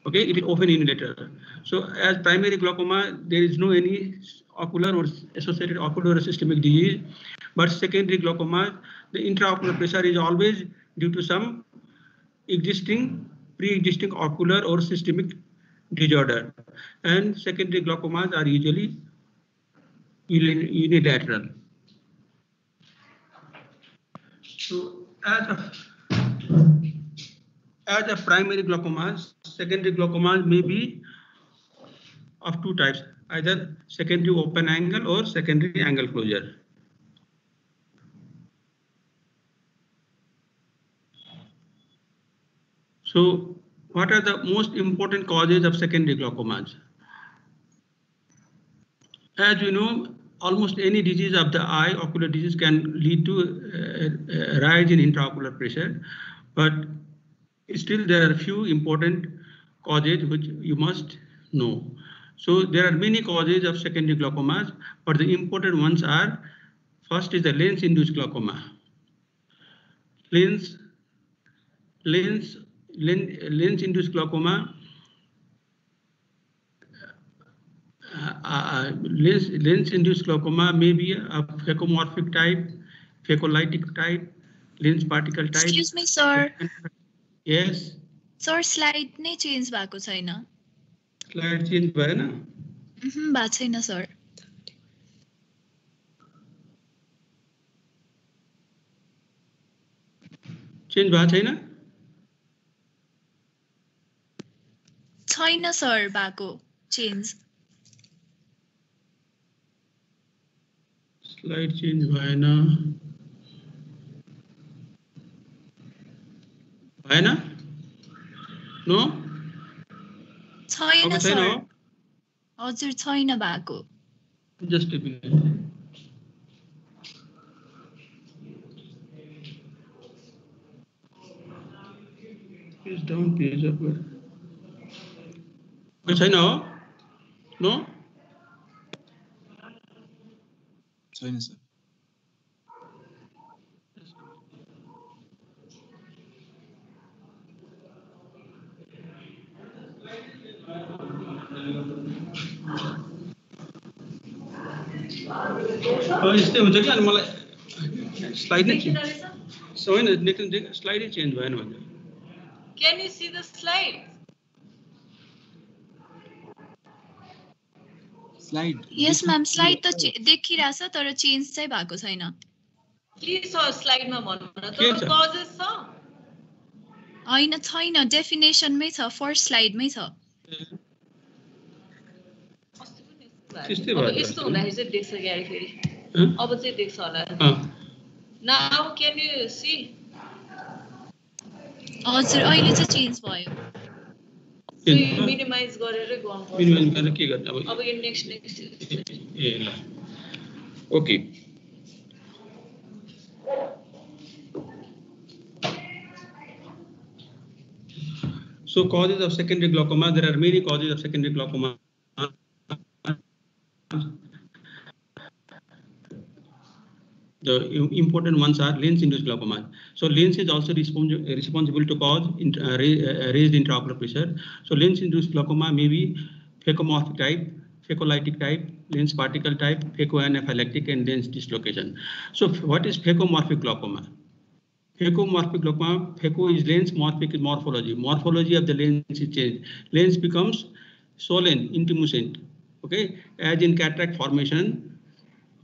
Okay, it will open unilateral. So as primary glaucoma, there is no any ocular or associated ocular or systemic disease, but secondary glaucoma, the intraocular pressure is always due to some pre-existing ocular or systemic disorder, and secondary glaucomas are usually unilateral. So as a primary glaucomas, secondary glaucomas may be of two types, either secondary open angle or secondary angle closure. So what are the most important causes of secondary glaucomas? As you know, almost any disease of the eye, ocular disease, can lead to a rise in intraocular pressure, but still there are few important causes which you must know. So there are many causes of secondary glaucomas, but the important ones are, first is the lens-induced glaucoma. Lens-induced glaucoma, lens-induced glaucoma may be a phacomorphic type, phacolytic type, lens particle type. Excuse me, sir. Yes. Sir, slide नै change भएको छैन. Slide change भएन? भएको छैन sir. Change भएको छैन? छैन sir भएको change. Slide change भएन. भएन? No? छैन sir. हजुर छैन भएको. Just a minute. Page down, page up. छैन हो? No? छैन sir. यस्तै हुन्छ कि अनि मलाई स्लाइड नै होइन, स्लाइडै चेन्ज भएन भने. Can you see the slide? Slide. Yes ma'am, slide त देखिरहेछ तर चेन्ज चाहिँ भएको छैन. के छ स्लाइडमा भन्नु त? कजेस छ? हैन छैन, डेफिनेसनमै छ, फर्स्ट स्लाइडमै छ. अब यस्तो हुँदाखेरि चाहिँ देख्छ ग्यारी फेरि. अब चाहिँ देख्छ होला. Now can you see? हजुर अहिले चाहिँ चेन्ज भयो. मिनिमाइज गरेरै गर्नुपर्छ. मिनिमाइज गरेर के गर्ने अब यो नेक्स्ट ए ल. Okay. So causes of secondary glaucoma, there are many causes of secondary glaucoma. The important ones are lens-induced glaucoma. So lens is also responsible to cause raised intraocular pressure. So lens-induced glaucoma may be phacomorphic type, phacolytic type, lens particle type, phacoanaphylactic, and lens dislocation. So what is phacomorphic glaucoma? Phacomorphic glaucoma, phaco is lens, morphic is morphology. Morphology of the lens is changed. Lens becomes swollen, intumescent. Okay, as in cataract formation.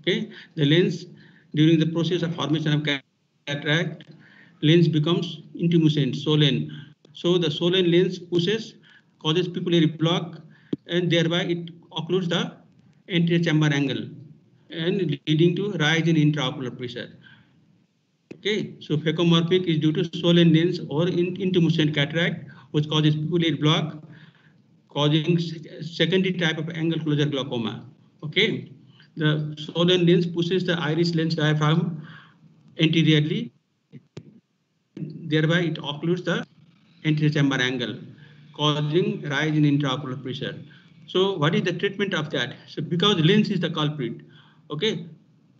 Okay, the lens during the process of formation of cataract, lens becomes intumescent, swollen. So the swollen lens causes pupillary block, and thereby it occludes the anterior chamber angle and leading to rise in intraocular pressure. Okay, so phacomorphic is due to swollen lens or intumescent cataract, which causes pupillary block, causing secondary type of angle closure glaucoma. Okay, the swollen lens pushes the iris lens diaphragm anteriorly, thereby it occludes the anterior chamber angle, causing rise in intraocular pressure. So what is the treatment of that? So because lens is the culprit, okay,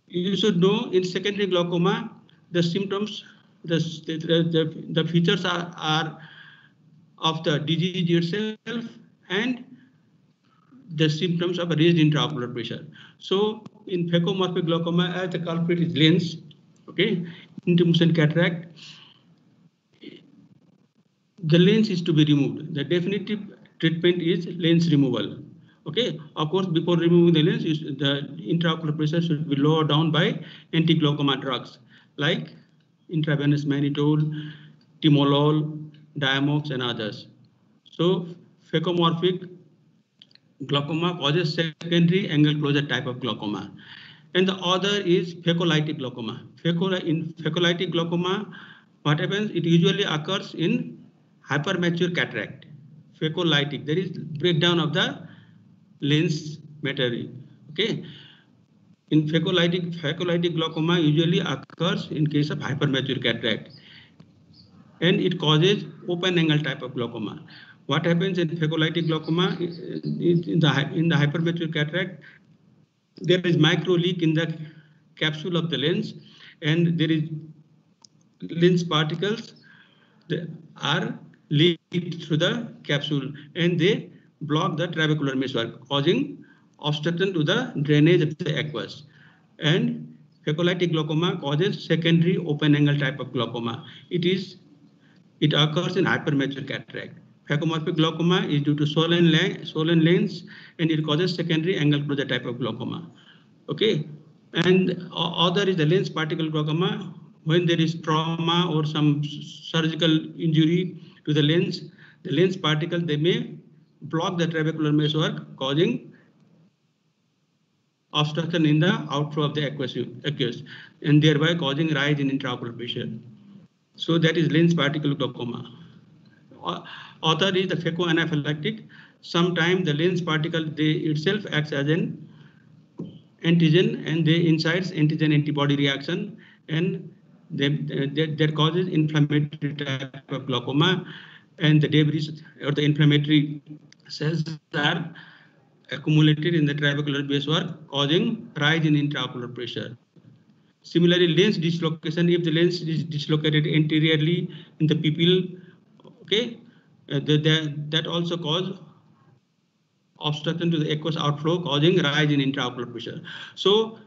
you should know in secondary glaucoma, the symptoms, the features are of the disease itself and the symptoms of a raised intraocular pressure. So in phacomorphic glaucoma, as the culprit is lens, okay, intermittent cataract, the lens is to be removed. The definitive treatment is lens removal. Okay, of course, before removing the lens, the intraocular pressure should be lowered down by anti-glaucoma drugs like intravenous mannitol, timolol, Diamox, and others. So phacomorphic glaucoma causes secondary angle closure type of glaucoma. And the other is phacolytic glaucoma. In phacolytic glaucoma, what happens? It usually occurs in hypermature cataract. Phacolytic, there is breakdown of the lens material. Okay. In phacolytic glaucoma usually occurs in case of hypermature cataract, and it causes open angle type of glaucoma. What happens in phacolytic glaucoma in the hypermature cataract? There is micro leak in the capsule of the lens, and there is lens particles that are leaked through the capsule, and they block the trabecular meshwork, causing obstruction to the drainage of the aqueous. And phacolytic glaucoma causes secondary open angle type of glaucoma. It occurs in hypermature cataract. Phacomorphic glaucoma is due to swollen lens, and it causes secondary angle closure type of glaucoma. Okay, and other is the lens particle glaucoma. When there is trauma or some surgical injury to the lens particle, they may block the trabecular meshwork, causing obstruction in the outflow of the aqueous, and thereby causing rise in intraocular pressure. So that is lens particle glaucoma. Other is the phacoanaphylactic. Sometimes the lens particle itself acts as an antigen, and they incites antigen antibody reaction, and that causes inflammatory type of glaucoma, and the debris or the inflammatory cells are accumulated in the trabecular basework, causing rise in intraocular pressure. Similarly, lens dislocation, if the lens is dislocated anteriorly in the pupil, okay, that also cause obstruction to the aqueous outflow, causing rise in intraocular pressure. So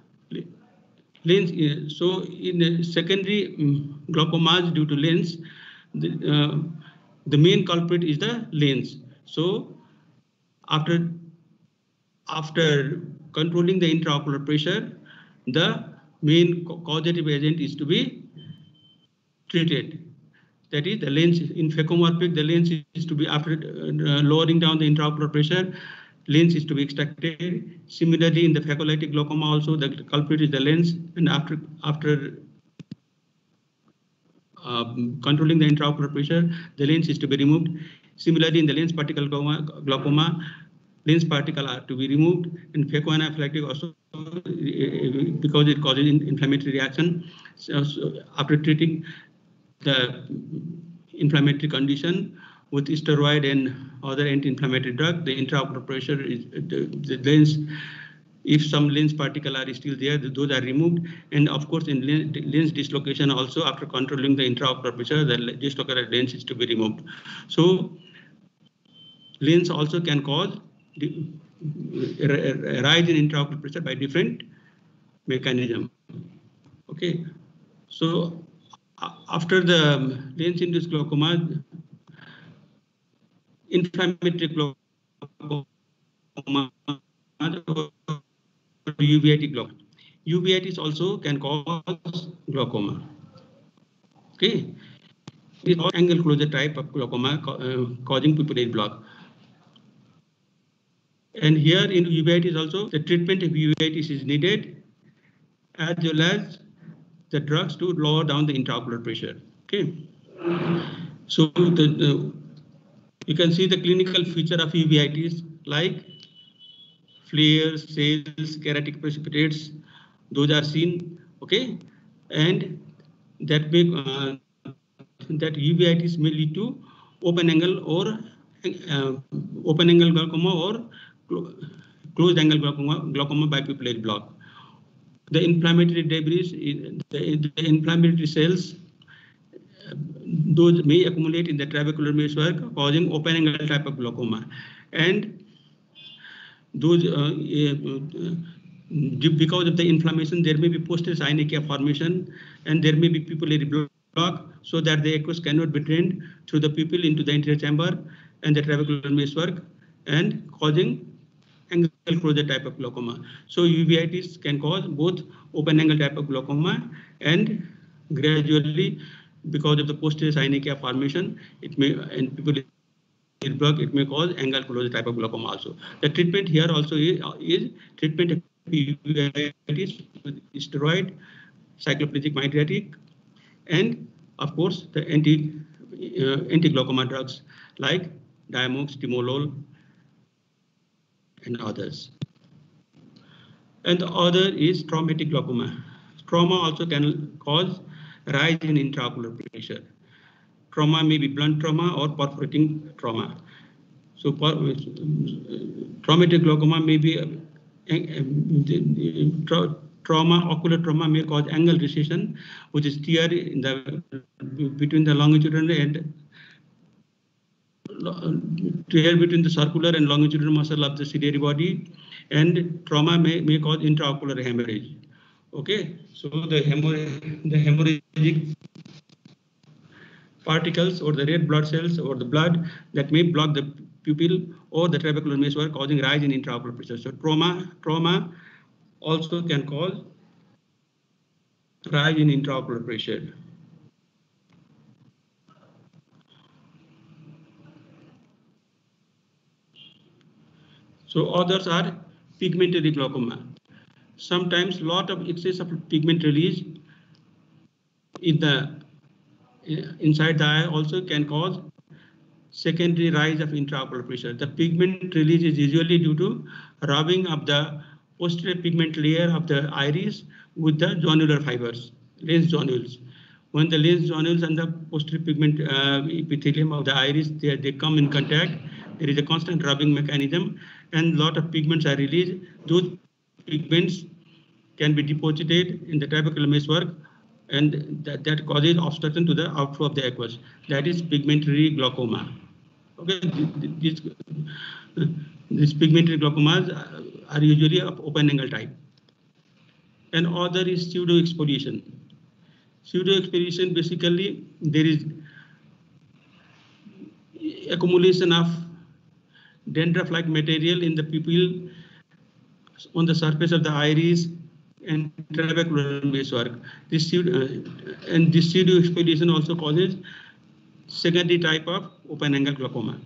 lens, so in secondary glaucomas due to lens, the main culprit is the lens. So after controlling the intraocular pressure, the main causative agent is to be treated. That is, the lens in phacomorphic, the lens is to be, after lowering down the intraocular pressure, lens is to be extracted. Similarly, in the phacolytic glaucoma also, the culprit is the lens, and after controlling the intraocular pressure, the lens is to be removed. Similarly, in the lens particle glaucoma, lens particle are to be removed. In phacoanaphylactic also, because it causes inflammatory reaction. So after treating the inflammatory condition with steroid and other anti-inflammatory drug, the intraocular pressure is the lens. If some lens particle are still there, those are removed. And of course, in lens dislocation also, after controlling the intraocular pressure, the dislocated lens is to be removed. So lens also can cause a rise in intraocular pressure by different mechanism. Okay, so after the lens-induced glaucoma, inflammatory glaucoma, uveitic glaucoma. Uveitis also can cause glaucoma. Okay, it is angle closure type of glaucoma causing pupillary block. And here in uveitis also, the treatment of uveitis is needed, as well as the drugs to lower down the intraocular pressure. Okay, so you can see the clinical feature of uveitis like flares, sales, keratic precipitates. Those are seen. Okay, and that uveitis may lead to open angle glaucoma or closed angle glaucoma by pupillary block. The inflammatory debris, the inflammatory cells, those may accumulate in the trabecular meshwork, causing open angle type of glaucoma. And those because of the inflammation, there may be posterior synechia formation, and there may be pupillary block, so that the aqueous cannot be drained through the pupil into the anterior chamber and the trabecular meshwork, and causing angle closure type of glaucoma. So uveitis can cause both open angle type of glaucoma, and gradually, because of the posterior synechia formation, it may, and pupillary block, it may cause angle closure type of glaucoma also. The treatment here also is treatment of uveitis with steroid, cycloplegic mydriatic, and of course the anti-glaucoma drugs like Diamox, Timolol, and others. And the other is traumatic glaucoma. Trauma also can cause rise in intraocular pressure. Trauma may be blunt trauma or perforating trauma. So traumatic glaucoma may be ocular trauma may cause angle recession, which is tear in the between the longitudinal and tear between the circular and longitudinal muscle of the ciliary body, and trauma may cause intraocular hemorrhage. Okay, so the hemorrhagic particles or the red blood cells or the blood that may block the pupil or the trabecular meshwork, causing rise in intraocular pressure. So trauma also can cause rise in intraocular pressure. So others are pigmentary glaucoma. Sometimes lot of excess of pigment release in the inside the eye also can cause secondary rise of intraocular pressure. The pigment release is usually due to rubbing of the posterior pigment layer of the iris with the zonular fibers, lens zonules. When the lens zonules and the posterior pigment epithelium of the iris, they come in contact, there is a constant rubbing mechanism, and lot of pigments are released. Those pigments can be deposited in the trabecular meshwork, and that causes obstruction to the outflow of the aqueous. That is pigmentary glaucoma. Okay, these pigmentary glaucomas are usually of open angle type. And other is pseudo exfoliation. Pseudo exfoliation, basically there is accumulation of dandruff-like material in the pupil, on the surface of the iris and trabecular meshwork. This pseudo exfoliation also causes secondary type of open angle glaucoma.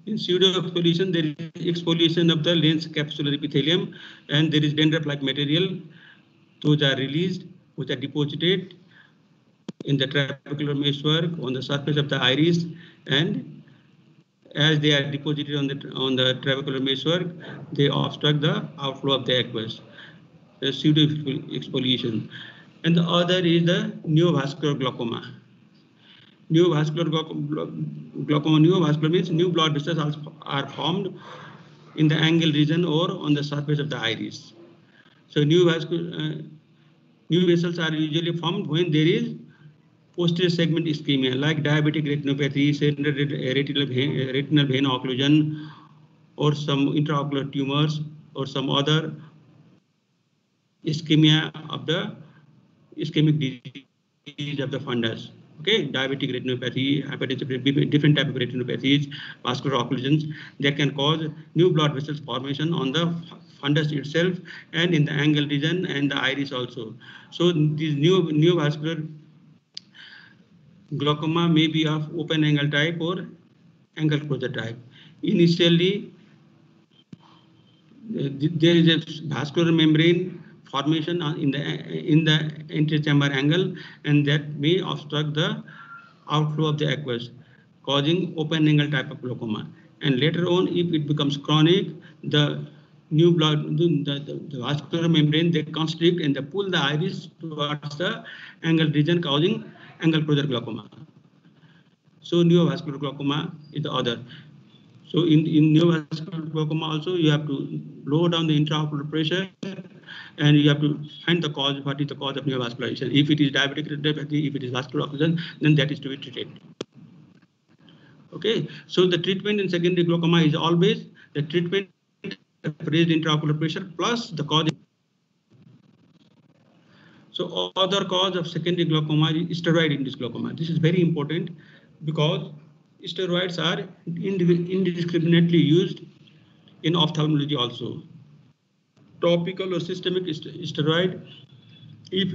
In pseudo exfoliation, there is exfoliation of the lens capsular epithelium, and there is dandruff-like material. Those are released, which are deposited in the trabecular meshwork on the surface of the iris, and as they are deposited on the trabecular meshwork, they obstruct the outflow of the aqueous. The pseudo exfoliation. And the other is the neovascular glaucoma. Neovascular glaucoma. Neovascular means new blood vessels are formed in the angle region or on the surface of the iris. So new vessels are usually formed when there is posterior segment ischemia, like diabetic retinopathy, retinal vein occlusion, or some intraocular tumors, or some other ischemia of the ischemic disease of the fundus. Okay, diabetic retinopathy, hypertension, different type of retinopathies, vascular occlusions that can cause new blood vessels formation on the fundus itself and in the angle region and the iris also. So these new vascular glaucoma may be of open angle type or angle closure type. Initially, there is a vascular membrane formation in the anterior chamber angle, and that may obstruct the outflow of the aqueous, causing open angle type of glaucoma. And later on, if it becomes chronic, the new blood, the vascular membrane, they constrict and they pull the iris towards the angle region, causing angle closure glaucoma. So neovascular glaucoma is the other. So in neovascular glaucoma also, you have to lower down the intraocular pressure, and you have to find the cause. What is the cause of neovascularization? If it is diabetic retinopathy, if it is vascular occlusion, then that is to be treated. Okay, so the treatment in secondary glaucoma is always the treatment of raised intraocular pressure plus the cause. So other cause of secondary glaucoma is steroid-induced glaucoma. This is very important because steroids are indiscriminately used in ophthalmology also. Topical or systemic steroid, if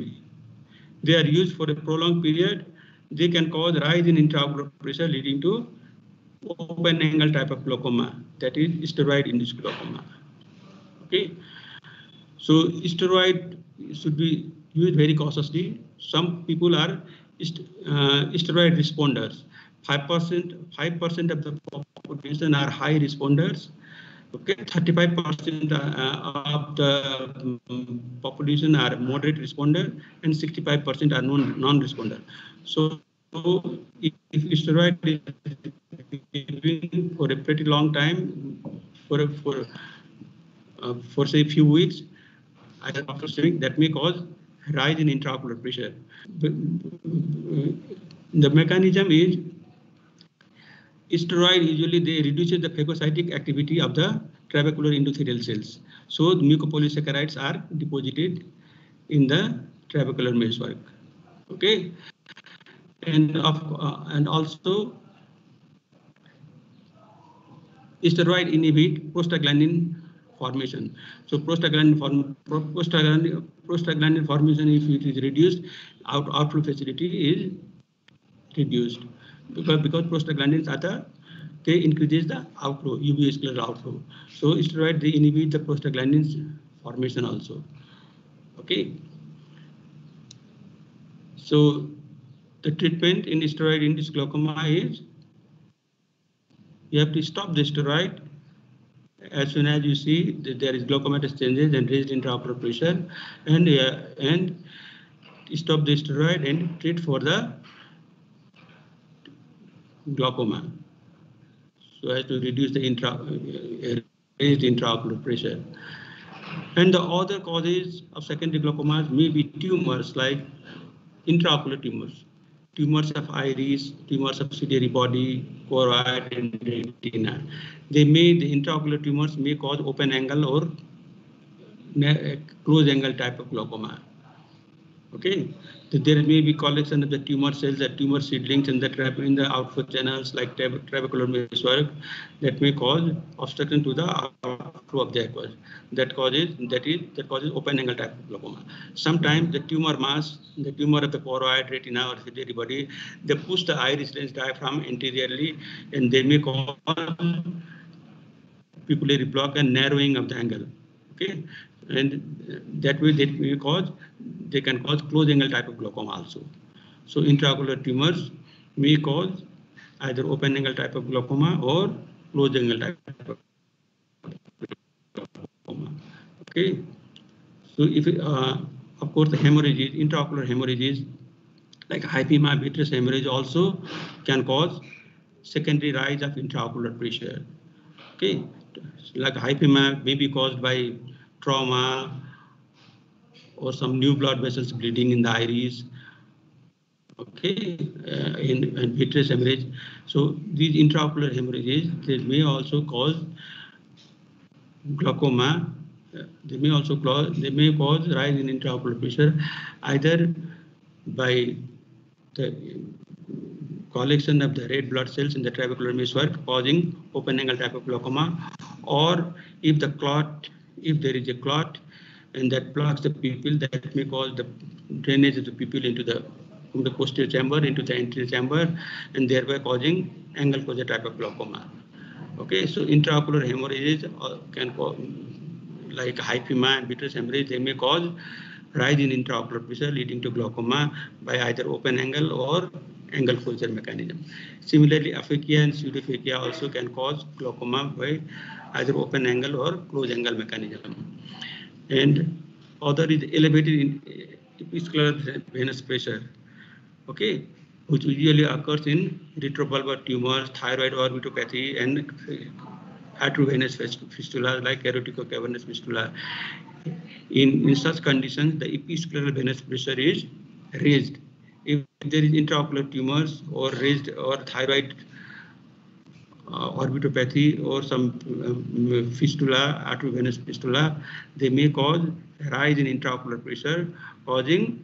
they are used for a prolonged period, they can cause rise in intraocular pressure leading to open angle type of glaucoma, that is steroid-induced glaucoma. Okay, so steroid should be used very cautiously. Some people are steroid responders. 5% of the population are high responders. Okay, 35% of the population are moderate responder, and 65% are non-responder. So if steroid is given for a pretty long time, for say a few weeks, either after steroid, that may cause rise in intraocular pressure. The mechanism is steroid usually they reduces the phagocytic activity of the trabecular endothelial cells. So the mucopolysaccharides are deposited in the trabecular meshwork. Okay, and also steroid inhibit prostaglandin formation. So prostaglandin formation, if it is reduced, outflow facility is reduced because prostaglandins are they increases the outflow, UV-scleral outflow. So steroid they inhibit the prostaglandins formation also. Okay. So the treatment in steroid-induced glaucoma is you have to stop the steroid as soon as you see that there is glaucomatous changes and raised intraocular pressure, and stop the steroid and treat for the glaucoma, so as to reduce the raised intraocular pressure. And the other causes of secondary glaucomas may be tumors like intraocular tumors, tumors of iris, tumors of ciliary body, choroid, and retina. The intraocular tumors may cause open angle or close angle type of glaucoma. Okay, so there may be collection of the tumor cells, the tumor seedlings in the outflow channels like trabecular meshwork that may cause obstruction to the outflow of the aqueous. That causes open angle type of glaucoma. Sometimes the tumor mass, the tumor of the choroid, retina, or ciliary body, they push the iris lens diaphragm anteriorly, and they may cause pupillary block and narrowing of the angle. Okay, and that way they can cause close angle type of glaucoma also. So intraocular tumors may cause either open angle type of glaucoma or close angle type of glaucoma. Okay, so if of course the hemorrhages, intraocular hemorrhages like hypema, vitreous hemorrhage also can cause secondary rise of intraocular pressure. Okay, like hypema may be caused by trauma or some new blood vessels bleeding in the iris. Okay, in vitreous hemorrhage. So these intraocular hemorrhages, they may also cause glaucoma. They may cause rise in intraocular pressure either by the collection of the red blood cells in the trabecular meshwork causing open angle type of glaucoma, or if there is a clot and that blocks the pupil, that may cause the drainage of the pupil from the posterior chamber into the anterior chamber, and thereby causing angle closure type of glaucoma. Okay, so intraocular hemorrhages can cause, like hypema and vitreous hemorrhage, they may cause rise in intraocular pressure leading to glaucoma by either open angle or angle closure mechanism. Similarly, aphakia and pseudophakia also can cause glaucoma by either open angle or close angle mechanism. And other is elevated episcleral venous pressure, okay, which usually occurs in retrobulbar tumors, thyroid orbitopathy, and arteriovenous fistula like caroticocavernous fistula. In such conditions, the episcleral venous pressure is raised. If there is intraocular tumors or raised or thyroid orbitopathy or some fistula, arteriovenous fistula, they may cause rise in intraocular pressure, causing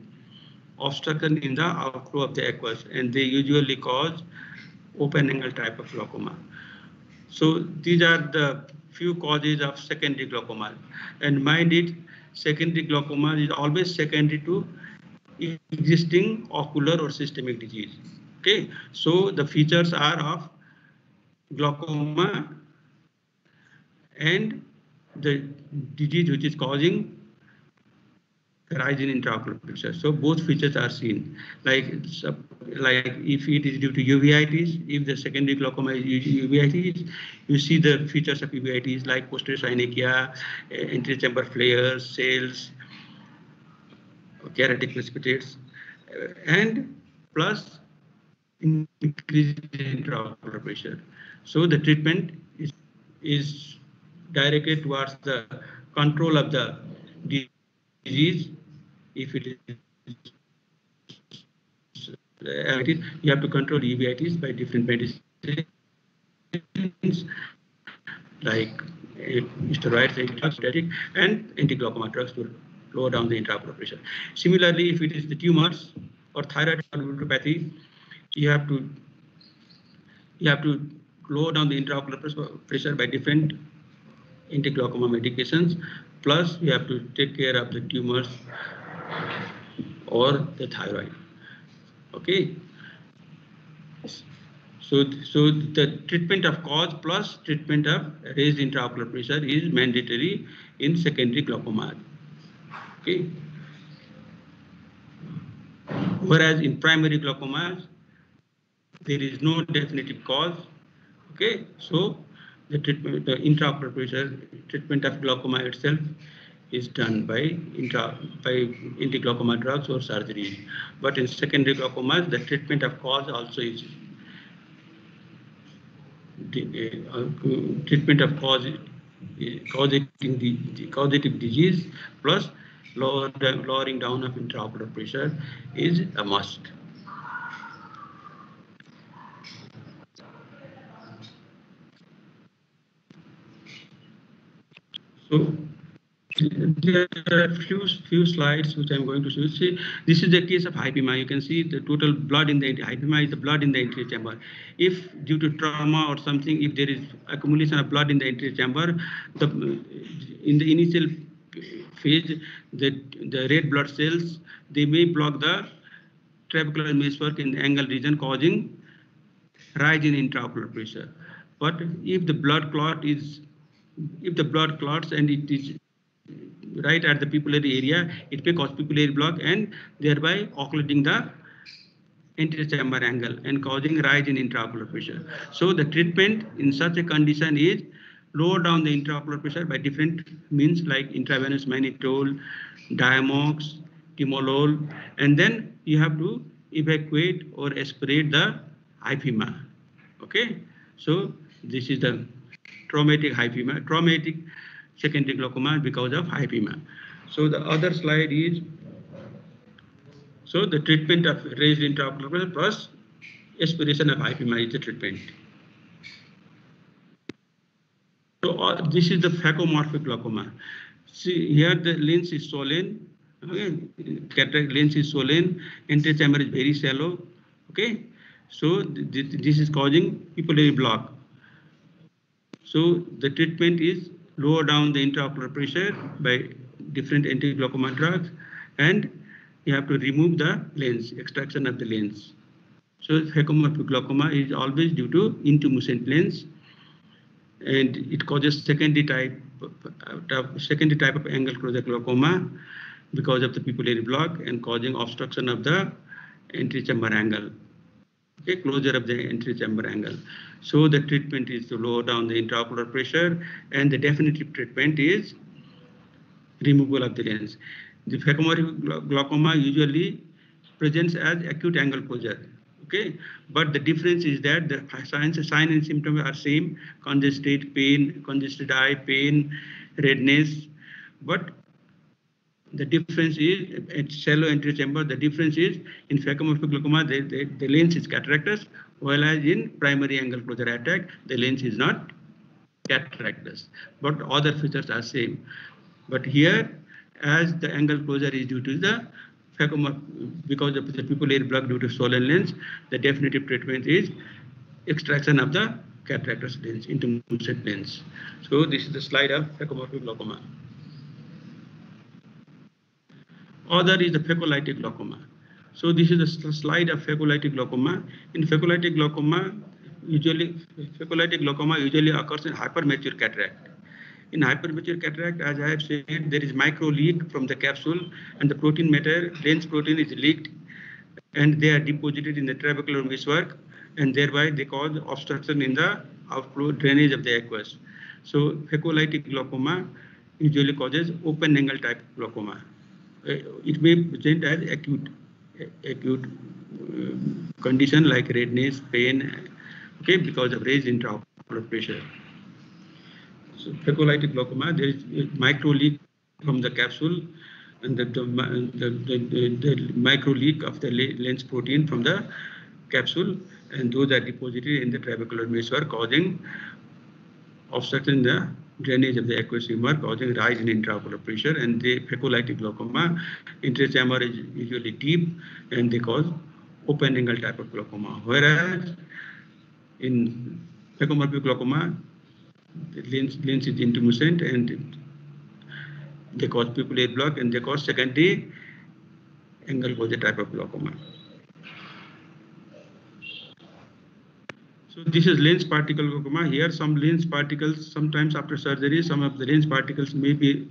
obstruction in the outflow of the aqueous, and they usually cause open angle type of glaucoma. So these are the few causes of secondary glaucoma. And mind it, secondary glaucoma is always secondary to existing ocular or systemic disease. Okay, so the features are of glaucoma and the disease which is causing rise in intraocular pressure. So both features are seen. Like if it is due to uveitis, if the secondary glaucoma is uveitis, you see the features of uveitis like posterior synechia, anterior chamber flares, cells, keratic precipitates, and plus increased intraocular pressure. So the treatment is directed towards the control of the disease. If it is you have to control uveitis by different medicines like steroids, antibiotics, and anti-glaucoma drugs to lower down the intraocular pressure. Similarly, if it is the tumors or thyroid orbitopathy, you have to lower down the intraocular pressure by different anti-glaucoma medications. Plus, you have to take care of the tumors or the thyroid. Okay. So the treatment of cause plus treatment of raised intraocular pressure is mandatory in secondary glaucoma. Okay. Whereas in primary glaucoma, there is no definitive cause. Okay. So the treatment, the intraocular pressure treatment of glaucoma itself is done by anti-glaucoma drugs or surgery. But in secondary glaucoma, the treatment of cause also is treatment of causative disease plus lowering down of intraocular pressure is a must. So there are few slides which I'm going to show. See, this is the case of hypema. You can see the total blood in the hypema is the blood in the anterior chamber. If due to trauma or something, if there is accumulation of blood in the anterior chamber, in the initial phase, the red blood cells, they may block the trabecular meshwork in the angle region, causing rise in intraocular pressure. But if the blood clots and it is right at the pupillary area, it may cause pupillary block and thereby occluding the anterior chamber angle and causing rise in intraocular pressure. So the treatment in such a condition is lower down the intraocular pressure by different means like intravenous mannitol, Diamox, Timolol, and then you have to evacuate or aspirate the hypema. Okay, so this is the traumatic hypema, traumatic secondary glaucoma because of hypema. So the other slide is, so the treatment of raised intraocular pressure plus aspiration of hypema is the treatment. So this is the phacomorphic glaucoma. See here the lens is swollen. Okay, cataract lens is swollen. Anterior chamber is very shallow. Okay, so this is causing pupillary block. So the treatment is lower down the intraocular pressure by different anti-glaucoma drugs, and you have to remove the lens, extraction of the lens. So phacomorphic glaucoma is always due to intumescent lens, and it causes secondary type of angle closure glaucoma because of the pupillary block and causing obstruction of the anterior chamber angle. Okay, closure of the anterior chamber angle. So the treatment is to lower down the intraocular pressure, and the definitive treatment is removal of the lens. The phacomorphic glaucoma usually presents as acute angle closure. Okay, but the difference is that the sign and symptoms are same: congested pain, congested eye, pain, redness. But the difference is at shallow anterior chamber. The difference is in phacomatous glaucoma, the lens is cataractous, whereas in primary angle closure attack, the lens is not cataractous, but other features are same. But here, as the angle closure is due to the because of the pupillary block due to swollen lens, the definitive treatment is extraction of the cataractous lens into intramuscent lens. So this is the slide of phacomatous glaucoma. Other is the phacolytic glaucoma. So this is the slide of phacolytic glaucoma. In phacolytic glaucoma, phacolytic glaucoma usually occurs in hypermature cataract. In hypermature cataract, as I have said, there is micro leak from the capsule, and the protein matter, lens protein is leaked, and they are deposited in the trabecular meshwork, and thereby they cause obstruction in the outflow drainage of the aqueous. So phacolytic glaucoma usually causes open angle type glaucoma. It may present as acute condition like redness, pain, okay, because of raised intraocular pressure. So phacolytic glaucoma, there is micro leak from the capsule, and the micro leak of the lens protein from the capsule, and those are deposited in the trabecular meshwork, causing obstruction in the drainage of the aqueous humor, causing rise in intraocular pressure. And the phacolytic glaucoma, interior chamber is usually deep, and they cause open angle type of glaucoma. Whereas in phacomatous glaucoma, the lens is intramuscent, and they cause pupillary block, and they cause secondary angle closure type of glaucoma. So this is lens particle glaucoma. Here some lens particles, sometimes after surgery, some of the lens particles may be,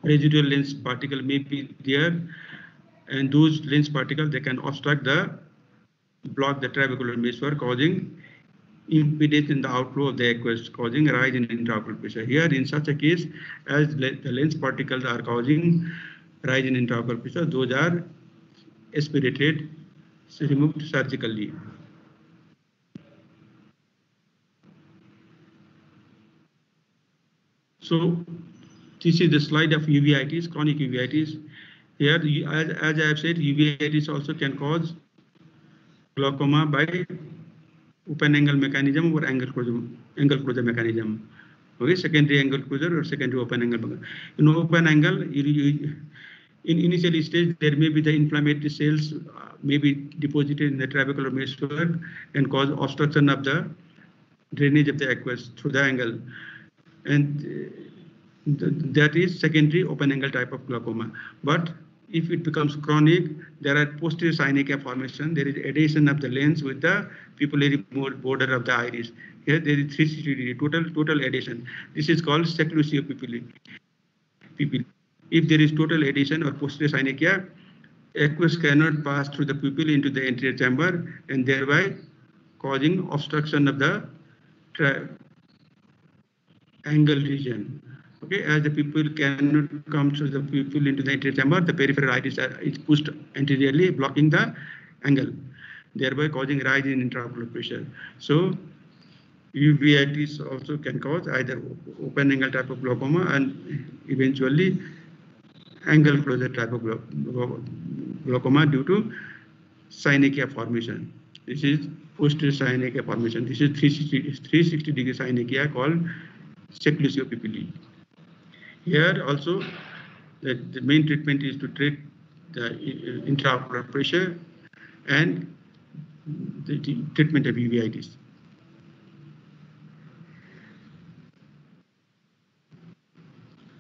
residual lens particle may be there, and those lens particles, they can obstruct block the trabecular meshwork, causing impedance in the outflow of the aqueous, causing rise in intraocular pressure. Here, in such a case, as the lens particles are causing rise in intraocular pressure, those are aspirated, removed surgically. So this is the slide of uveitis, chronic uveitis. Here, as I have said, uveitis also can cause glaucoma by open angle mechanism or angle closure mechanism. Okay, secondary angle closure or secondary open angle. In open angle, in initial stage, there may be the inflammatory cells may be deposited in the trabecular meshwork and cause obstruction of the drainage of the aqueous through the angle, and that is secondary open angle type of glaucoma. But if it becomes chronic, there are posterior synechia formation. There is adhesion of the lens with the pupillary border of the iris. Here there is 360 degree total adhesion. This is called seclusio pupillae. If there is total adhesion or posterior synechia, aqueous cannot pass through the pupil into the anterior chamber, and thereby causing obstruction of the angle region. Okay, as the pupil cannot come through the pupil into the anterior chamber, the peripheral iris is pushed anteriorly, blocking the angle, thereby causing rise in intraocular pressure. So uveitis also can cause either open angle type of glaucoma and eventually angle closure type of glaucoma due to synechia formation. This is posterior synechia formation. This is 360 degree synechia called seclusio pupillae. Here also, the main treatment is to treat the intraocular pressure and the treatment of uveitis.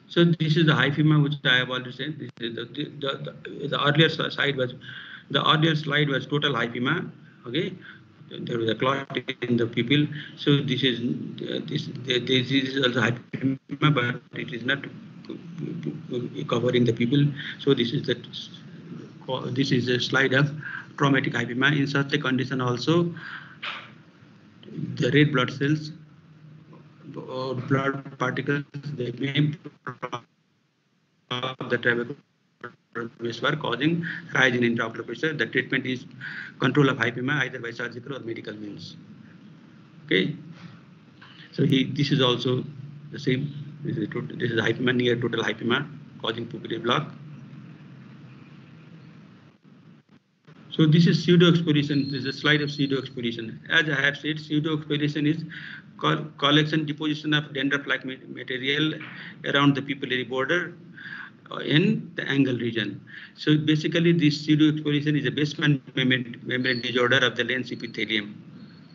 So this is the hyphema, which I have already said. This is the earlier slide was total hyphema. Okay, there was a clot in the pupil. So this is also hyphema, but it is not covering the pupil. So this is a slide of traumatic hyphema. In such a condition, also the red blood cells or blood particles, they may block the trabecular meshwork causing rise in intraocular pressure. The treatment is control of hypema either by surgical or medical means. Okay. So this is also the same. This is hypema, near total hypema causing pupillary block. So this is pseudo-exposition. This is a slide of pseudo-exposition. As I have said, pseudo-exposition is collection, deposition of dendritic material around the pupillary border in the angle region. So basically, this pseudo-exposition is a basement membrane disorder of the lens epithelium.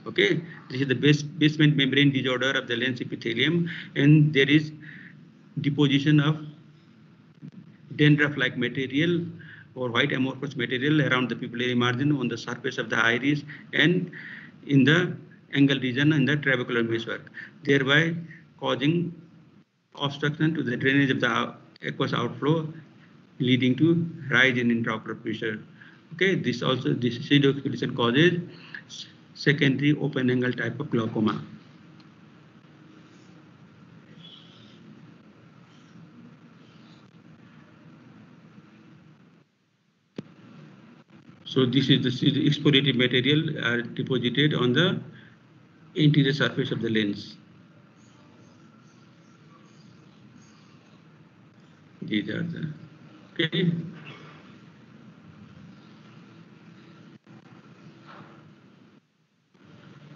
Okay, this is the basement membrane disorder of the lens epithelium, and there is deposition of dendritic material or white amorphous material around the pupillary margin on the surface of the iris and in the angle region and the trabecular meshwork, thereby causing obstruction to the drainage of the aqueous outflow, leading to rise in intraocular pressure. Okay, this pseudo-exposition causes secondary open angle type of glaucoma. So this is the exfoliative material deposited on the interior surface of the lens. These are the okay.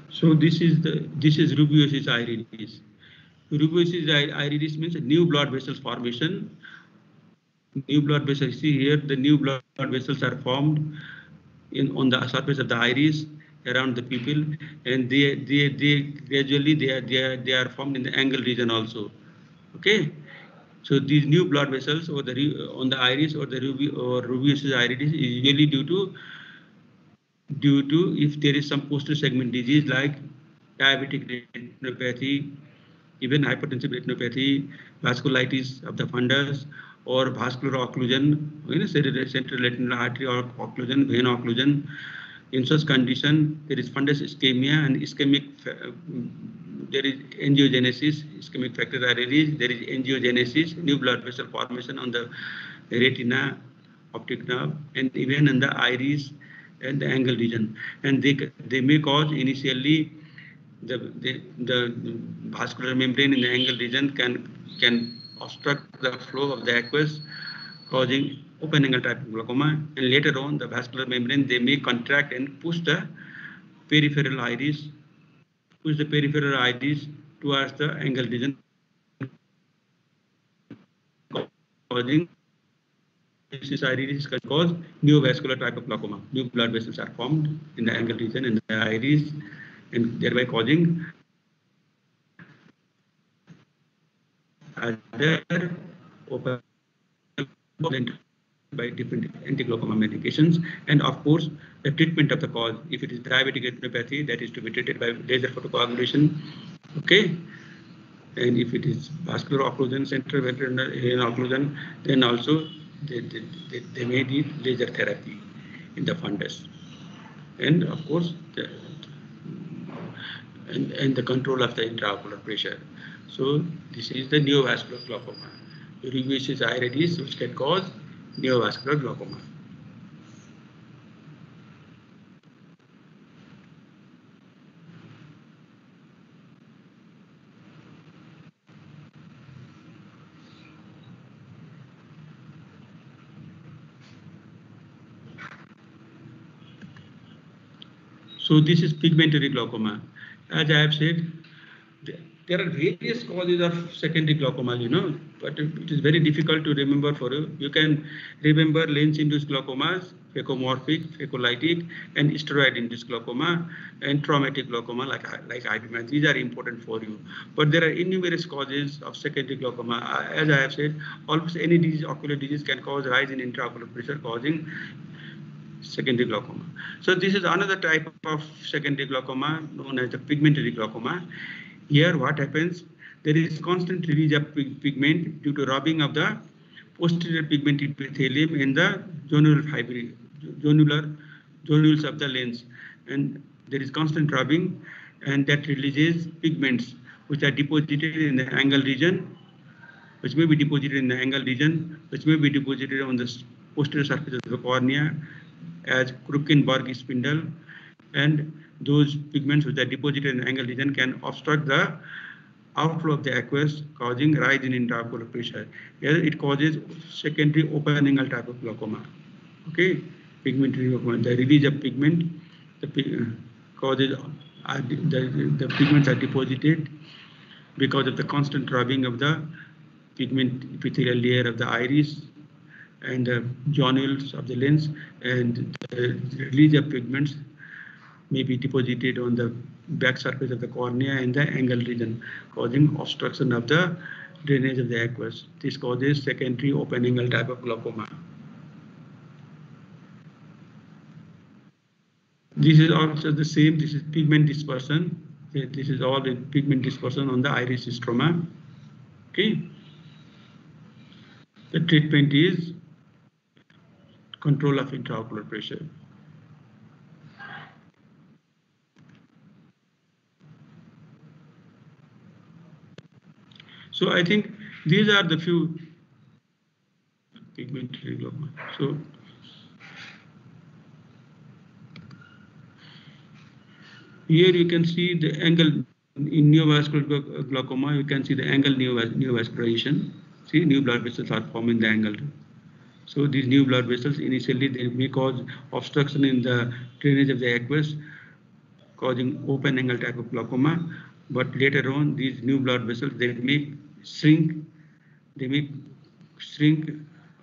So this is rubeosis iridis. Rubeosis iridis means new blood vessels formation. New blood vessels. See here, the new blood vessels are formed on the surface of the iris around the pupil, and they gradually are formed in the angle region also. Okay, so these new blood vessels on the iris or the rubeosis iridis is usually due to if there is some posterior segment disease like diabetic retinopathy, even hypertensive retinopathy, vasculitis of the fundus, or vascular occlusion, central retinal artery or occlusion, vein occlusion. In such condition, there is fundus ischemia and ischemic. There is angiogenesis, ischemic factors are released. There is angiogenesis, new blood vessel formation on the retina, optic nerve, and even in the iris and the angle region. And they may cause initially the vascular membrane in the angle region can obstruct the flow of the aqueous, causing open angle type of glaucoma, and later on the vascular membrane they may contract and push the peripheral iris towards the angle region, causing this iris can cause neovascular type of glaucoma. New blood vessels are formed in the angle region and the iris, and thereby causing other open by different anti-glaucoma medications. And of course, the treatment of the cause, if it is diabetic retinopathy, that is to be treated by laser photocoagulation. Okay, and if it is vascular occlusion, central retinal occlusion, then also they may need laser therapy in the fundus. And of course, the control of the intraocular pressure. So this is the neovascular glaucoma. Rubeosis iridis, which can cause neovascular glaucoma. So this is pigmentary glaucoma. As I have said, there are various causes of secondary glaucoma, but it is very difficult to remember for you. You can remember lens-induced glaucomas, phacomorphic, phacolytic, and steroid-induced glaucoma, and traumatic glaucoma like hypema. These are important for you. But there are innumerous causes of secondary glaucoma. As I have said, almost any disease, ocular disease can cause rise in intraocular pressure, causing secondary glaucoma. So this is another type of secondary glaucoma known as the pigmentary glaucoma. Here what happens, there is constant release of pigment due to rubbing of the posterior pigment epithelium in the zonules of the lens, and there is constant rubbing, and that releases pigments which are deposited in the angle region, which may be deposited on the posterior surface of the cornea as Krukenberg spindle, and those pigments which are deposited in the angle region can obstruct the outflow of the aqueous, causing rise in intraocular pressure. Here it causes secondary open angle type of glaucoma. Okay, pigmentary glaucoma. The release of pigment, causes the pigments are deposited because of the constant rubbing of the pigment epithelial layer of the iris and the zonules of the lens, and the release of pigments may be deposited on the back surface of the cornea and the angle region, causing obstruction of the drainage of the aqueous. This causes secondary open angle type of glaucoma. This is also the same. This is pigment dispersion. This is all the pigment dispersion on the iris stroma. Okay. The treatment is control of intraocular pressure. So I think these are the few pigmentary glaucoma. So here you can see the angle in neovascular glaucoma. You can see the angle neovascularization. See, new blood vessels are forming the angle. So these new blood vessels initially they may cause obstruction in the drainage of the aqueous, causing open angle type of glaucoma. But later on, these new blood vessels they may shrink.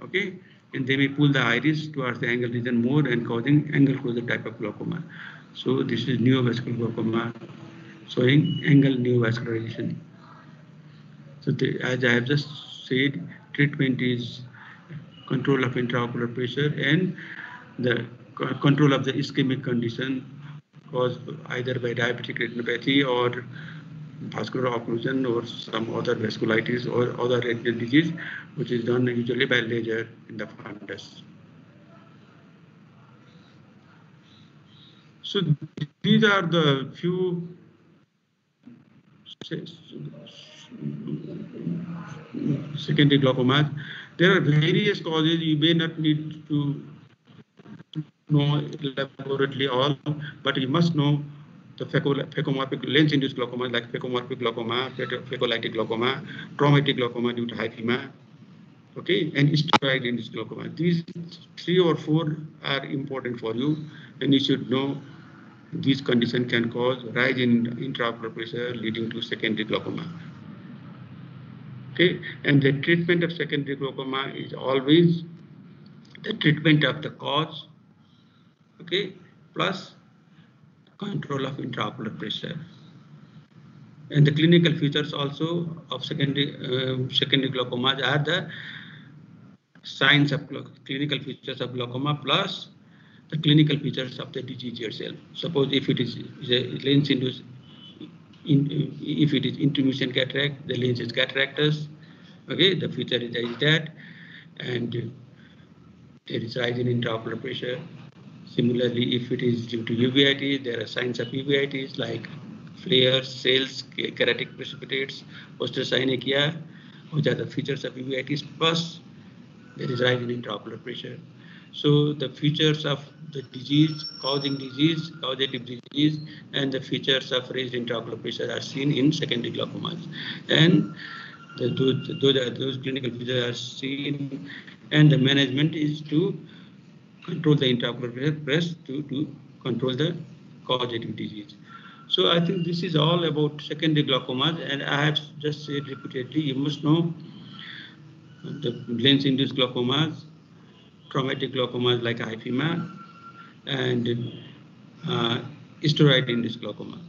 Okay, and they may pull the iris towards the angle region more and causing angle closure type of glaucoma. So this is neovascular glaucoma, showing angle neovascularization. So as I have just said, treatment is control of intraocular pressure and the control of the ischemic condition caused either by diabetic retinopathy or vascular occlusion or some other vasculitis or other retinal disease, which is done usually by laser in the fundus. So these are the few secondary glaucomas. There are various causes. You may not need to know elaborately all, but you must know the phacomorphic lens-induced glaucoma, like phacomorphic glaucoma, phacolytic glaucoma, traumatic glaucoma due to hyphema, okay, and steroid-induced glaucoma. These 3 or 4 are important for you, and you should know these conditions can cause rise in intraocular pressure leading to secondary glaucoma. Okay, and the treatment of secondary glaucoma is always the treatment of the cause, okay, plus control of intraocular pressure. And the clinical features also of secondary glaucomas are the signs of clinical features of glaucoma plus the clinical features of the disease itself. Suppose if it is a lens-induced, if it is intermission cataract, the lens is cataractus. Okay, the feature is that, and there is rise in intraocular pressure. Similarly, if it is due to uveitis, there are signs of uveitis like flares, cells, keratic precipitates, osteosynechia, which are the features of uveitis, plus there is rise in intraocular pressure. So the features of the disease, causative disease, and the features of raised intraocular pressure are seen in secondary glaucomas. And those clinical features are seen, and the management is to control the intraocular pressure to control the causative disease. So I think this is all about secondary glaucomas, and I have just said repeatedly, you must know the lens-induced glaucomas, traumatic glaucomas like hyphema, and steroid-induced glaucoma.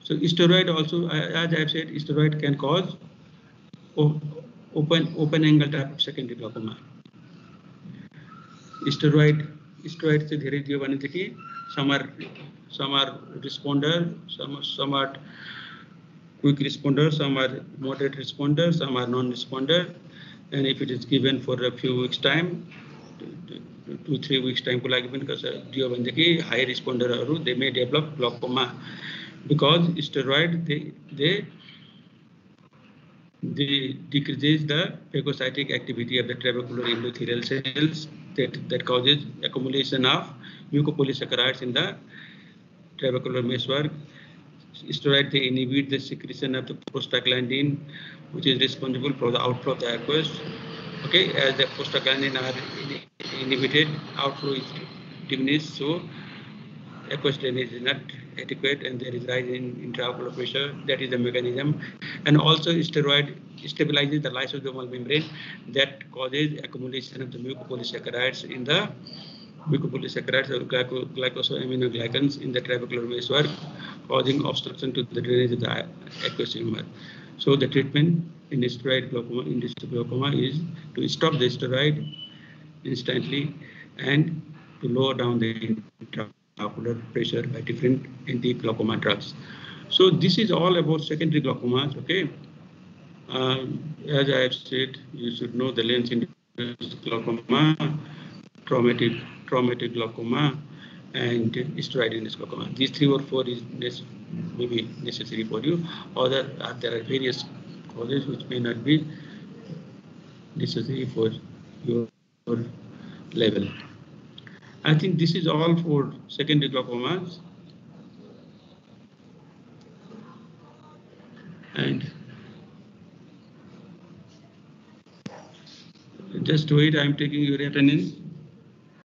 So steroid also, as I have said, steroid can cause open angle type of secondary glaucoma. Steroid से धेरै दियो भनेदेखि some are responder, some are quick responder, some are moderate responder, some are non-responder, and if it is given for a few weeks time, 2-3 weeks time को लागि पनि दियो भनेदेखि high responder they may develop glaucoma because steroid they they decreases the phagocytic activity of the trabecular endothelial cells that causes accumulation of mucopolysaccharides in the trabecular meshwork. Steroid, they inhibit the secretion of the prostaglandin, which is responsible for the outflow of the aqueous. Okay, as the prostaglandin are inhibited, outflow is diminished, so aqueous drainage is not adequate and there is rise in intraocular pressure. That is the mechanism. And also steroid stabilizes the lysosomal membrane that causes accumulation of the mucopolysaccharides in the mucopolysaccharides or glycosaminoglycans in the trabecular meshwork, causing obstruction to the drainage of the aqueous humor. So the treatment in steroid glaucoma, induced glaucoma, is to stop the steroid instantly and to lower down the intraocular pressure by different anti-glaucoma drugs. So this is all about secondary glaucomas. Okay, as I have said, you should know the lens-induced glaucoma, traumatic glaucoma, and steroid-induced glaucoma. These 3 or 4 is maybe necessary for you. There are various causes which may not be necessary for your level. I think this is all for secondary glaucomas. And just wait, I'm taking your attendance.